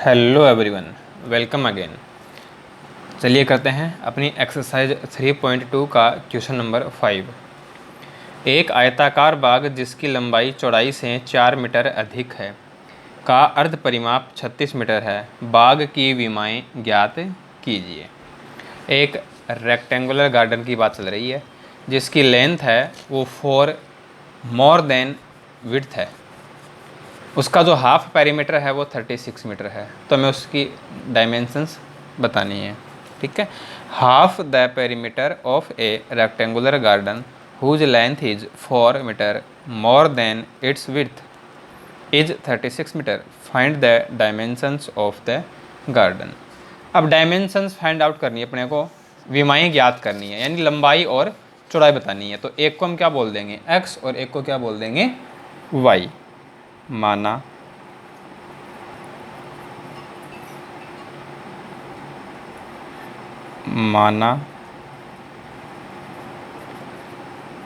Hello everyone, welcome again. चलिए करते हैं अपनी एक्सरसाइज 3.2 का क्वेश्चन नंबर 5। एक आयताकार बाग जिसकी लंबाई चौड़ाई से 4 मीटर अधिक है का अर्ध परिमाप 36 मीटर है। बाग की विमाएँ ज्ञात कीजिए। एक रेक्टेंगुलर गार्डन की बात चल रही है जिसकी लेंथ है वो 4 मोर देन विड्थ है। उसका जो हाफ पेरीमीटर है वो 36 मीटर है, तो हमें उसकी डायमेंशंस बतानी है। ठीक है, half the perimeter of a rectangular garden whose length is 4 metre more than its width is 36 metre. Find the dimensions of the garden. अब डायमेंशंस फाइंड आउट करनी है अपने को, विमाएँ ज्ञात करनी है, यानी लंबाई और चौड़ाई बतानी है। तो एक को हम क्या बोल देंगे x और एक को क्या बोल देंगे y। माना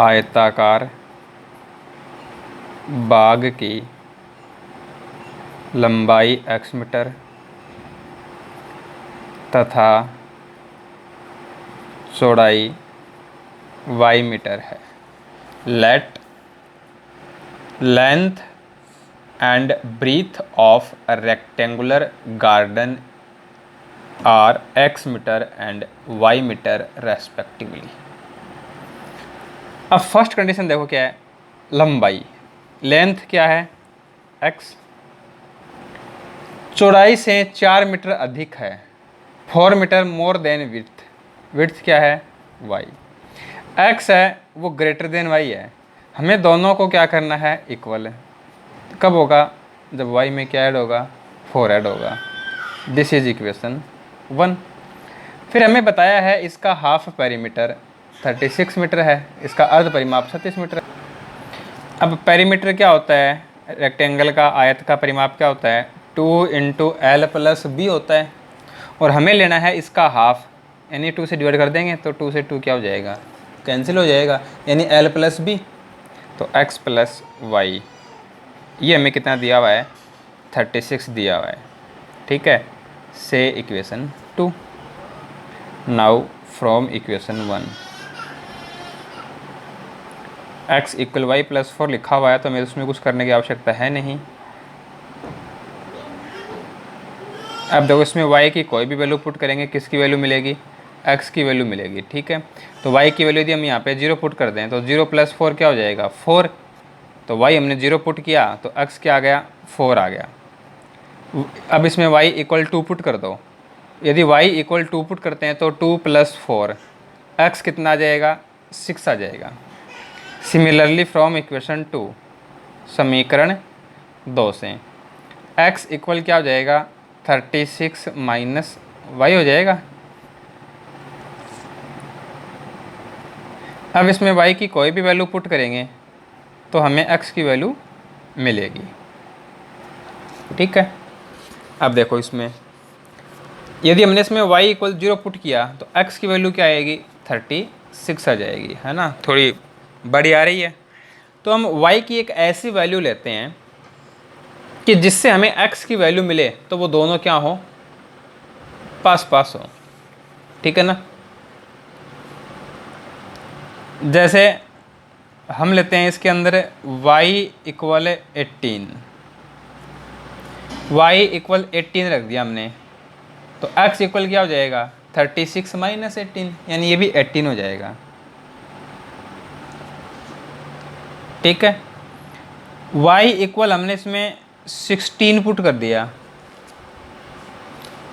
आयताकार बाग की लंबाई x मीटर तथा चौड़ाई y मीटर है। Let length and breadth of a rectangular garden are x metre and y metre respectively. अब फर्स्ट कंडीशन देखो क्या है, लंबाई, लेंथ क्या है x, चौड़ाई से 4 मीटर अधिक है, 4 metre more than width, width क्या है y, x है वो ग्रेटर देन y है। हमें दोनों को क्या करना है इक्वल। कब होगा जब y में क्या ऐड होगा 4 ऐड होगा। This is equation 1। फिर हमें बताया है इसका हाफ पेरीमीटर 36 मीटर है, इसका अर्ध परिमाप 36 मीटर है। अब पेरीमीटर क्या होता है, रेक्टेंगल का आयत का परिमाप क्या होता है 2 × L + B होता है, और हमें लेना है इसका हाफ, यानी 2 से डिवाइड कर देंगे तो 2 से 2 क्या हो जाएगा कैंसिल हो जाएगा, यानी L + B। तो x + y ये हमें कितना दिया हुआ है 36 दिया हुआ है। ठीक है, से equation 2। Now from equation 1 x = y + 4 लिखा हुआ है, तो हमें उसमें कुछ करने की आवश्यकता है नहीं। अब देखो इसमें y की कोई भी वैल्यू पुट करेंगे, किसकी वैल्यू मिलेगी x की वैल्यू मिलेगी। ठीक है, तो y की वैल्यू यदि हम यहाँ पे 0 पुट कर दें तो 0 + 4 क्या हो जाएगा 4। तो y हमने 0 पुट किया तो x क्या आ गया 4 आ गया। अब इसमें y = 2 पुट कर दो, यदि y = 2 पुट करते हैं तो 2 + 4 x कितना आ जाएगा 6 आ जाएगा। सिमिलरली फ्रॉम इक्वेशन 2 समीकरण 2 से x = क्या हो जाएगा 36 - y हो जाएगा। अब इसमें y की कोई भी वैल्यू पुट करेंगे तो हमें x की वैल्यू मिलेगी। ठीक है, अब देखो इसमें यदि हमने इसमें y = 0 पुट किया तो x की वैल्यू क्या आएगी 36 आ जाएगी, है ना, थोड़ी बड़ी आ रही है। तो हम y की एक ऐसी वैल्यू लेते हैं कि जिससे हमें x की वैल्यू मिले तो वो दोनों क्या हो पास पास हो। ठीक है ना, जैसे हम लेते हैं इसके अंदर y = 18, y = 18 रख दिया हमने, तो x = क्या हो जाएगा 36 - 18, यानी ये भी 18 हो जाएगा। ठीक है, y = हमने इसमें 16 पुट कर दिया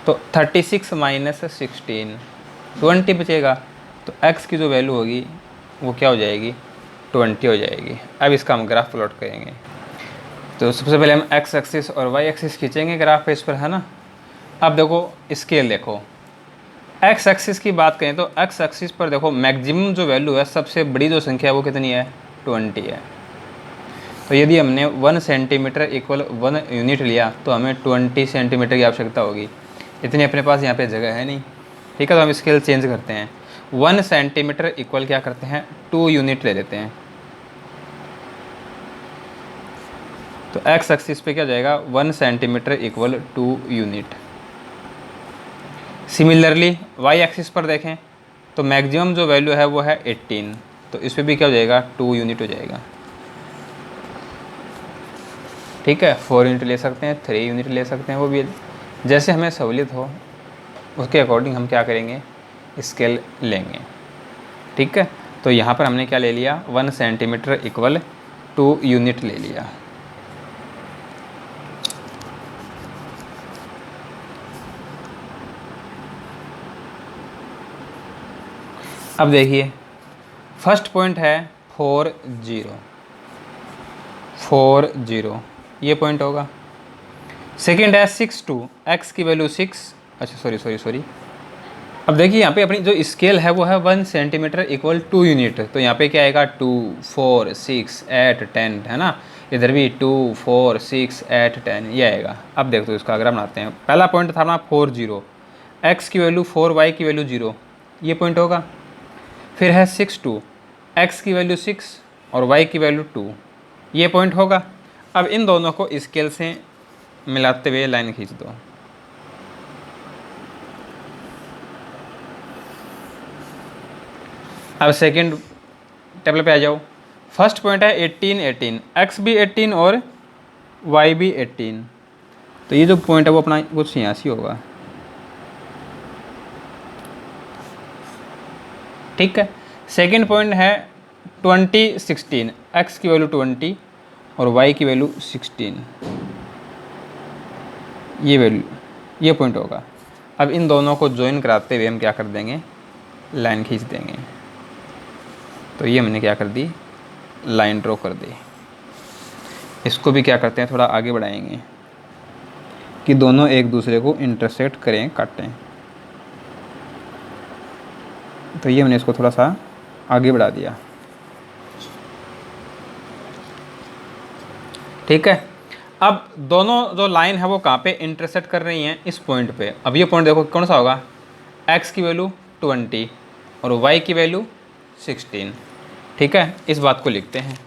तो 36 - 16 20 बचेगा, तो x की जो वैल्यू होगी वो क्या हो जाएगी 20 हो जाएगी। अब इसका हम ग्राफ प्लॉट करेंगे। तो सबसे पहले हम x एक्सिस और y एक्सिस खींचेंगे ग्राफ पे इस पर, है ना। अब देखो स्केल देखो, x एक्सिस की बात करें तो x एक्सिस पर देखो मैक्सिमम जो वैल्यू है, सबसे बड़ी जो संख्या है वो कितनी है 20 है। तो यदि हमने 1 सेंटीमीटर = 1 यूनिट लिया तो हमें 20 सेंटीमीटर की आवश्यकता होगी। इतनी अपने पास यहाँ पे जगह है नहीं। ठीक है, तो हम स्केल चेंज करते हैं, 1 सेंटीमीटर = क्या करते हैं 2 यूनिट ले लेते हैं। तो एक्स एक्सिस पे क्या जाएगा 1 centimetre equal 2 unit. Similarly Y axis पर देखें तो मैक्सिमम जो वैल्यू है वो है 18, तो इस पर भी क्या हो जाएगा 2 यूनिट हो जाएगा। ठीक है, 4 यूनिट ले सकते हैं, 3 यूनिट ले सकते हैं, वो भी जैसे हमें सहूलियत हो उसके अकॉर्डिंग हम क्या करेंगे स्केल लेंगे। ठीक है, तो यहाँ पर हमने क्या ले लिया 1 सेंटीमीटर इक्वल 2 यूनिट ले लिया। अब देखिए फर्स्ट पॉइंट है 4 0, ये पॉइंट होगा। सेकेंड है 6 2, एक्स की वैल्यू 6, अच्छा सॉरी। अब देखिए यहाँ पे अपनी जो स्केल है वो है 1 सेंटीमीटर इक्वल 2 यूनिट, तो यहाँ पे क्या आएगा 2 4 6 8 10 है ना, इधर भी 2 4 6 8 10 ये आएगा। अब देखो इसका अगर बनाते हैं, पहला पॉइंट था अपना 4 0, एक्स की वैल्यू 4 वाई की वैल्यू 0, ये पॉइंट होगा। फिर है 6 2, एक्स की वैल्यू 6 और वाई की वैल्यू 2, ये पॉइंट होगा। अब इन दोनों को स्केल से मिलाते हुए लाइन खींच दो। अब सेकंड टेबल पे आ जाओ। फर्स्ट पॉइंट है 18 18, एक्स भी 18 और वाई भी 18, तो ये जो पॉइंट है वो अपना कुछ यहाँ से होगा। ठीक है, सेकंड पॉइंट है 20 16, एक्स की वैल्यू 20 और वाई की वैल्यू 16, ये वैल्यू ये पॉइंट होगा। अब इन दोनों को ज्वाइन कराते हुए हम क्या कर देंगे लाइन खींच देंगे। तो ये हमने क्या कर दी लाइन ड्रॉ कर दी। इसको भी क्या करते हैं थोड़ा आगे बढ़ाएंगे कि दोनों एक दूसरे को इंटरसेक्ट करें काटें। तो ये हमने इसको थोड़ा सा आगे बढ़ा दिया। ठीक है, अब दोनों जो लाइन है वो कहाँ पे इंटरसेक्ट कर रही हैं इस पॉइंट पे। अब ये पॉइंट देखो कौन सा होगा, x की वैल्यू 20 और y की वैल्यू 16। ठीक है, इस बात को लिखते हैं।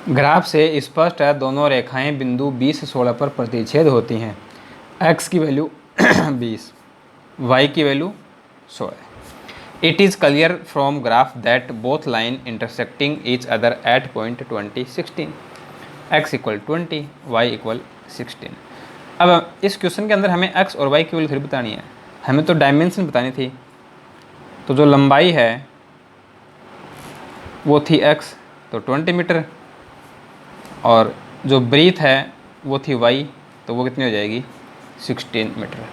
ग्राफ से स्पष्ट है दोनों रेखाएं बिंदु 20 16 पर प्रतिच्छेद होती हैं। x की वैल्यू 20, y की value 16। It is clear from graph that both line intersecting each other at point 20 16, x equal 20 y equal 16। अब इस क्वेश्चन के अंदर हमें x और y की वैल्यू थोड़ी बतानी है, हमें तो डायमेंशन बतानी थी। तो जो लंबाई है वो थी x तो 20 मीटर, और जो ब्रीथ है वो थी y तो वो कितनी हो जाएगी 16 मीटर।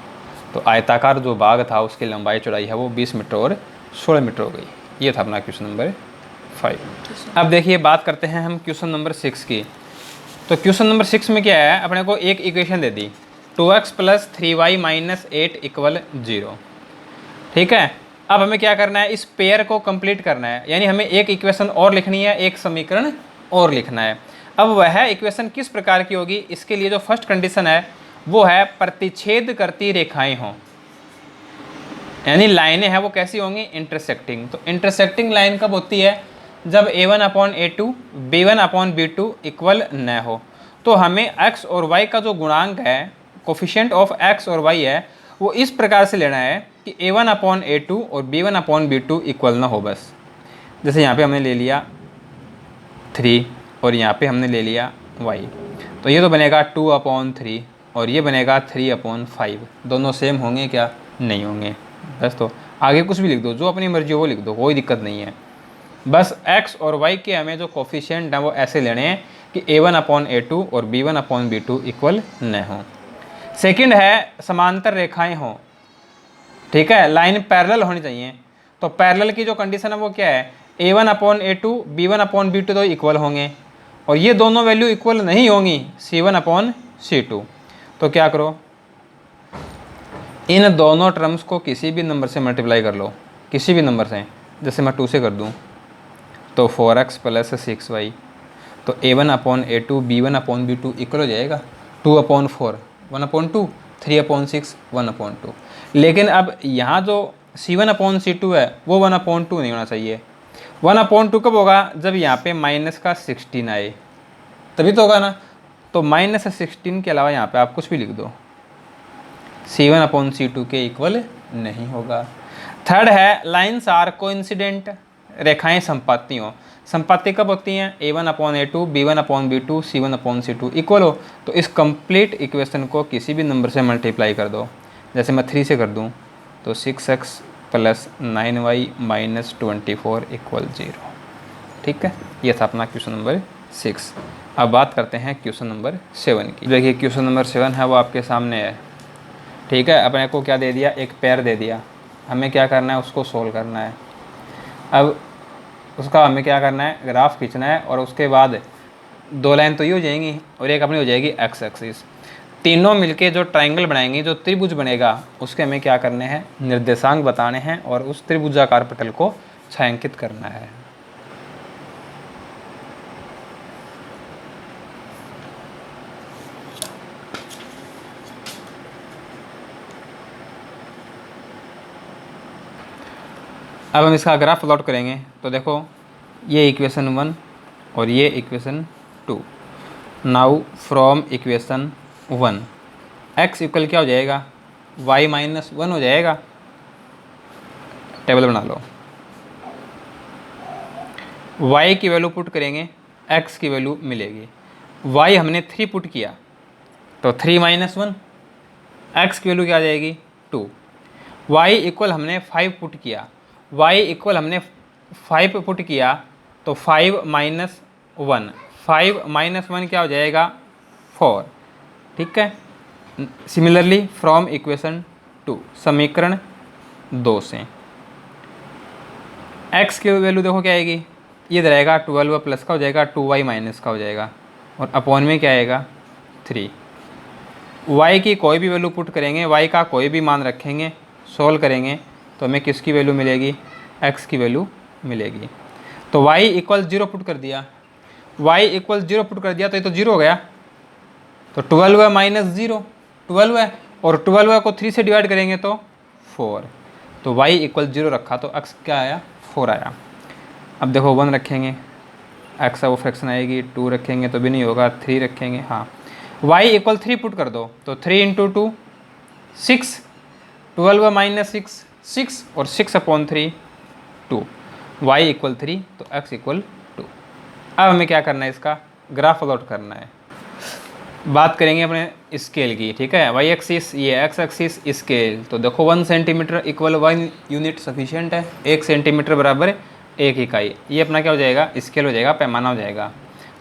तो आयताकार जो बाग था उसकी लंबाई चौड़ाई है वो 20 मीटर और 16 मीटर हो गई। ये था अपना क्वेश्चन नंबर 5। अब देखिए बात करते हैं हम क्वेश्चन नंबर 6 की। तो क्वेश्चन नंबर 6 में क्या है, अपने को एक इक्वेशन दे दी 2x + 3y - 8 = 0। ठीक है, अब हमें क्या करना है इस पेयर को कंप्लीट करना है, यानी हमें एक इक्वेशन और लिखनी है, एक समीकरण और लिखना है। अब वह इक्वेशन किस प्रकार की होगी, इसके लिए जो फर्स्ट कंडीशन है वो है प्रतिच्छेद करती रेखाएं हों, यानी लाइनें हैं वो कैसी होंगी इंटरसेक्टिंग। तो इंटरसेक्टिंग लाइन कब होती है, जब a1/a2 b1/b2 इक्वल न हो। तो हमें x और y का जो गुणांक है, कोफिशिएंट ऑफ x और y है, वो इस प्रकार से लेना है कि a1/a2 और b1/b2 इक्वल ना हो। बस जैसे यहाँ पे हमने ले लिया 3 और यहाँ पे हमने ले लिया y, तो ये तो बनेगा 2/3 और ये बनेगा 3/5। दोनों सेम होंगे क्या, नहीं होंगे। बस तो आगे कुछ भी लिख दो, जो अपनी मर्जी हो वो लिख दो, कोई दिक्कत नहीं है। बस x और y के हमें जो कोफिशिएंट हैं वो ऐसे लेने हैं कि a1/a2 और b1/b2 इक्वल न हो। सेकंड है समांतर रेखाएं हों। ठीक है, लाइन पैरेलल होनी चाहिए। तो पैरेलल की जो कंडीशन है वो क्या है, a1/a2 b1/b2 तो इक्वल होंगे, और ये दोनों वैल्यू इक्वल नहीं होंगी c1/c2। तो क्या करो, इन दोनों टर्म्स को किसी भी नंबर से मल्टीप्लाई कर लो, किसी भी नंबर से। जैसे मैं 2 से कर दूं तो 4x + 6y, तो a1/a2 b1/b2 इक्वल हो जाएगा 2/4 1/2 3/6 1/2। लेकिन अब यहाँ जो c1/c2 है वो 1/2 नहीं होना चाहिए, 1/2 कब होगा? जब यहाँ पे माइनस का 16 आए, तभी तो होगा ना। तो -16 के अलावा यहाँ पे आप कुछ भी लिख दो, C1/C2 के इक्वल नहीं होगा। थर्ड है लाइन्स आर कोइंसिडेंट, रेखाएं संपाती हो। संपाती कब होती हैं? A1/A2, B1/B2, C1/C2 इक्वल हो। तो इस कंप्लीट इक्वेशन को किसी भी नंबर से मल्टीप्लाई कर दो। जैसे मैं 3 से कर दूं तो 6x + 9y - 24 = 0। ठीक है, ये था अपना क्वेश्चन नंबर 6। अब बात करते हैं क्वेश्चन नंबर 7 की। देखिए क्वेश्चन नंबर 7 है वो आपके सामने है। ठीक है, अपने को क्या दे दिया? एक पेयर दे दिया, हमें क्या करना है? उसको सोल्व करना है। अब उसका हमें क्या करना है? ग्राफ खींचना है, और उसके बाद 2 लाइन तो ये हो जाएंगी और एक अपनी हो जाएगी एक्स एक्सिस। तीनों मिलके जो ट्रायंगल बनाएंगे, जो त्रिभुज बनेगा, उसके हमें क्या करने हैं? निर्देशांक बताने हैं और उस त्रिभुजाकार पटल को छायांकित करना है। अब हम इसका ग्राफ प्लॉट करेंगे तो देखो ये इक्वेशन 1 और ये equation 2। Now from equation 1 x equal क्या हो जाएगा? y - 1 हो जाएगा। टेबल बना लो, y की वैल्यू पुट करेंगे, x की वैल्यू मिलेगी। y हमने 3 पुट किया तो 3 - 1, x की वैल्यू क्या आ जाएगी? 2। y इक्वल हमने 5 पुट किया, y इक्वल हमने 5 पुट किया तो 5 - 1, 5 - 1 क्या हो जाएगा? 4। ठीक है, सिमिलरली फ्रॉम इक्वेशन 2, समीकरण 2 से x की वैल्यू देखो क्या आएगी? ये रहेगा 12 प्लस का हो जाएगा, 2y माइनस का हो जाएगा, और अपॉन में क्या आएगा? 3। y की कोई भी वैल्यू पुट करेंगे, y का कोई भी मान रखेंगे, सोल्व करेंगे तो हमें किसकी वैल्यू मिलेगी? x की वैल्यू मिलेगी। तो y इक्वल 0 पुट कर दिया, y इक्वल 0 पुट कर दिया तो ये तो 0 हो गया। तो 12 माइनस 0 12 है, और 12 को 3 से डिवाइड करेंगे तो 4। तो y इक्वल 0 रखा तो x क्या आया? 4 आया। अब देखो 1 रखेंगे, x वो फ्रैक्शन आएगी, 2 रखेंगे तो भी नहीं होगा, 3 रखेंगे, हाँ। y इक्वल 3 पुट कर दो तो 3 × 2 6, 12 माइनस 6 6, और 6/3 2, y इक्वल 3 तो x इक्वल 2। अब हमें क्या करना है? इसका ग्राफ प्लॉट करना है। बात करेंगे अपने स्केल की। ठीक है, y एक्सिस, ये x एक्सिस, स्केल। तो देखो 1 सेंटीमीटर इक्वल 1 यूनिट सफिशिएंट है, 1 सेंटीमीटर बराबर 1 इकाई। ये अपना क्या हो जाएगा? स्केल हो जाएगा, पैमाना हो जाएगा।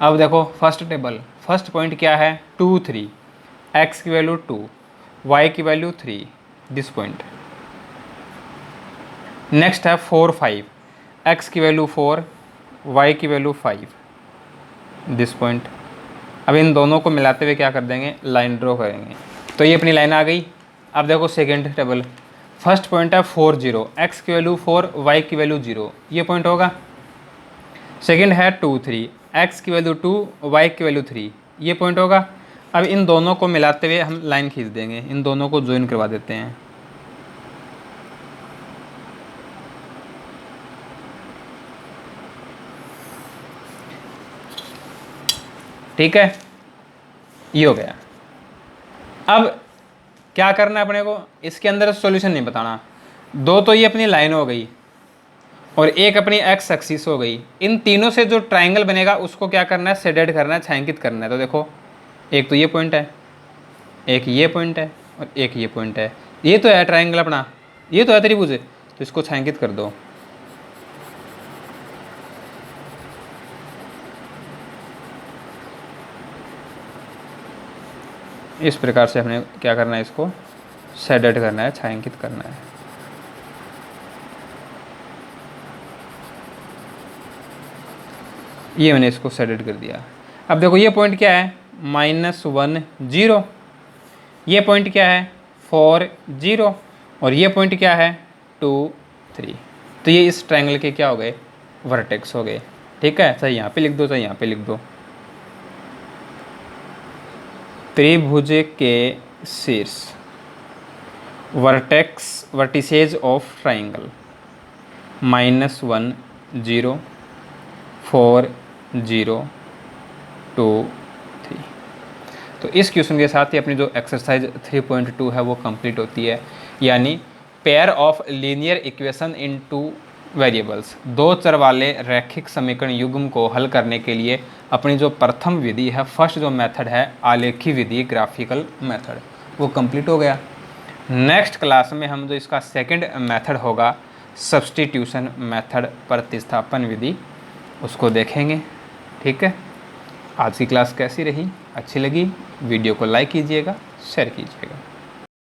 अब देखो फर्स्ट टेबल, फर्स्ट पॉइंट क्या है? 2 3, x की वैल्यू 2, y की वैल्यू 3, दिस पॉइंट। नेक्स्ट है 4 5, x की वैल्यू 4, y की वैल्यू 5, दिस पॉइंट। अब इन दोनों को मिलाते हुए क्या कर देंगे? लाइन ड्रॉ करेंगे। तो ये अपनी लाइन आ गई। अब देखो सेकेंड टेबल, फर्स्ट पॉइंट है 4 0, x की वैल्यू 4, y की वैल्यू 0, ये पॉइंट होगा। सेकेंड है 2 3, x की वैल्यू 2, y की वैल्यू 3, ये पॉइंट होगा। अब इन दोनों को मिलाते हुए हम लाइन खींच देंगे, इन दोनों को ज्वाइन करवा देते हैं। ठीक है, ये हो गया। अब क्या करना है अपने को? इसके अंदर सॉल्यूशन नहीं बताना। 2 तो ये अपनी लाइन हो गई और एक अपनी एक्स एक्सिस हो गई। इन तीनों से जो ट्रायंगल बनेगा उसको क्या करना है? शेडेड करना है, छायांकित करना है। तो देखो एक तो ये पॉइंट है, एक ये पॉइंट है, और एक ये पॉइंट है। ये तो है ट्रायंगल अपना, ये तो है त्रिभुज, तो इसको छायांकित कर दो। इस प्रकार से हमने क्या करना है? इसको शेडेड करना है, छायांकित करना है। ये मैंने इसको शेडेड कर दिया। अब देखो ये पॉइंट क्या है? -1 0, ये पॉइंट क्या है? 4 0, और ये पॉइंट क्या है? 2 3। तो ये इस ट्रायंगल के क्या हो गए? वर्टेक्स हो गए। ठीक है, चाहे यहाँ पे लिख दो, चाहे यहाँ पे लिख दो। त्रिभुज के शीर्ष, वर्टेक्स, वर्टिसेज ऑफ ट्राइंगल, -1 0, 4 0 2 3। तो इस क्वेश्चन के साथ ही अपनी जो एक्सरसाइज 3.2 है वो कंप्लीट होती है, यानी pair of linear equation in two variables, दो चर वाले रैखिक समीकरण युग्म को हल करने के लिए अपनी जो प्रथम विधि है, फर्स्ट जो मेथड है आलेखी विधि, ग्राफिकल मेथड, वो कंप्लीट हो गया। नेक्स्ट क्लास में हम जो इसका सेकंड मेथड होगा सब्स्टिट्यूशन मेथड, प्रतिस्थापन विधि, उसको देखेंगे। ठीक है, आज की क्लास कैसी रही, अच्छी लगी, वीडियो को लाइक कीजिएगा, शेयर कीजिएगा।